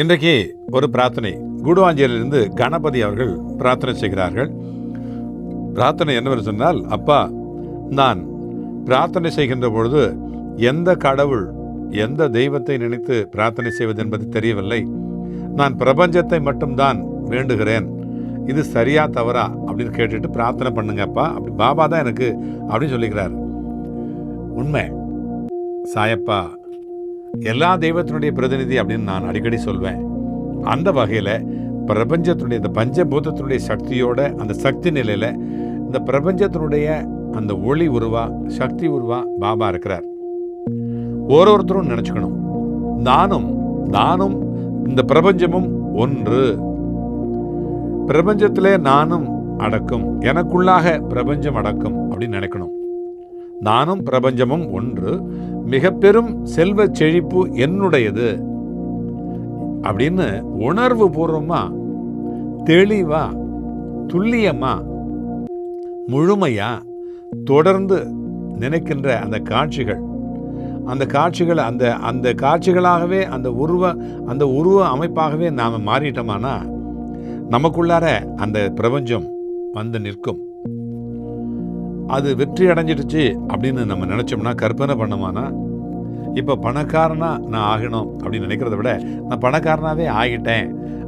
இன்றைக்கு ஒரு பிரார்த்தனை. கூடுவாஞ்சேரியிலிருந்து கணபதி அவர்கள் பிரார்த்தனை செய்கிறார்கள். பிரார்த்தனை என்னவென்று சொன்னால், அப்பா, நான் பிரார்த்தனை செய்கின்ற பொழுது எந்த கடவுள் எந்த தெய்வத்தை நினைத்து பிரார்த்தனை செய்வது என்பது தெரியவில்லை. நான் பிரபஞ்சத்தை மட்டும்தான் வேண்டுகிறேன். இது சரியா தவறா அப்படின்னு கேட்டுட்டு பிரார்த்தனை பண்ணுங்கப்பா, அப்படி பாபா தான் எனக்கு அப்படின்னு சொல்லிக்கிறார். உண்மை சாயப்பா எல்லா தெய்வத்தினுடைய பிரதிநிதி அப்படின்னு நான் அடிக்கடி சொல்வேன். அந்த வகையில் பிரபஞ்சத்தினுடைய இந்த பஞ்சபூதத்தினுடைய சக்தியோட அந்த சக்தி நிலையில் இந்த பிரபஞ்சத்தினுடைய அந்த ஒளி உருவா சக்தி உருவா பாபா இருக்கிறார். ஒருத்தரும் நினச்சிக்கணும், நானும் இந்த பிரபஞ்சமும் ஒன்று, பிரபஞ்சத்திலே நானும் அடக்கும், எனக்குள்ளாக பிரபஞ்சம் அடக்கும் அப்படின்னு நினைக்கணும். நானும் பிரபஞ்சமும் ஒன்று, மிக பெரும் செல்வ செழிப்பு என்னுடையது அப்படின்னு உணர்வு பூர்வமா, தெளிவா, துல்லியமா, முழுமையா தொடர்ந்து நினைக்கின்ற அந்த காட்சிகள் அந்த காட்சிகளாகவே அந்த உருவ அமைப்பாகவே நாம் மாறிட்டோமானா நமக்குள்ளார அந்த பிரபஞ்சம் வந்து நிற்கும். அது வெற்றி அடைஞ்சிடுச்சு அப்படின்னு நம்ம நினச்சோம்னா, கற்பனை பண்ணோமானா, இப்போ பணக்காரனா நான் ஆகணும் அப்படின்னு நினைக்கிறத விட நான் பணக்காரனாகவே ஆகிட்டேன்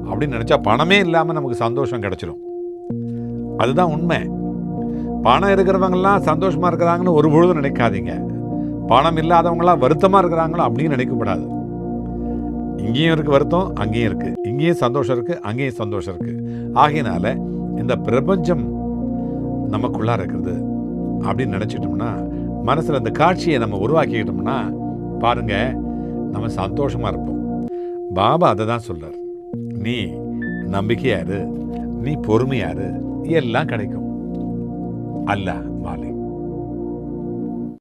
அப்படின்னு நினச்சா பணமே இல்லாமல் நமக்கு சந்தோஷம் கிடச்சிடும். அதுதான் உண்மை. பணம் இருக்கிறவங்களாம் சந்தோஷமாக இருக்கிறாங்கன்னு ஒரு பொழுதும் நினைக்காதீங்க. பணம் இல்லாதவங்களாம் வருத்தமாக இருக்கிறாங்களோ அப்படின்னு நினைக்கப்படாது. இங்கேயும் இருக்குது வருத்தம், அங்கேயும் இருக்குது. இங்கேயும் சந்தோஷம் இருக்குது, அங்கேயும் சந்தோஷம் இருக்குது. ஆகையினால இந்த பிரபஞ்சம் நமக்குள்ளார இருக்கிறது அப்படின்னு நினச்சிட்டோம்னா, மனசில் அந்த காட்சியை நம்ம உருவாக்கிக்கிட்டோம்னா பாருங்க, நம்ம சந்தோஷமாக இருப்போம். பாபா அதை தான் சொல்றார். நீ நம்பிக்கையாரு, நீ பொறுமையாரு, எல்லாம் கிடைக்கும். அல்லாஹ் மாலிக்.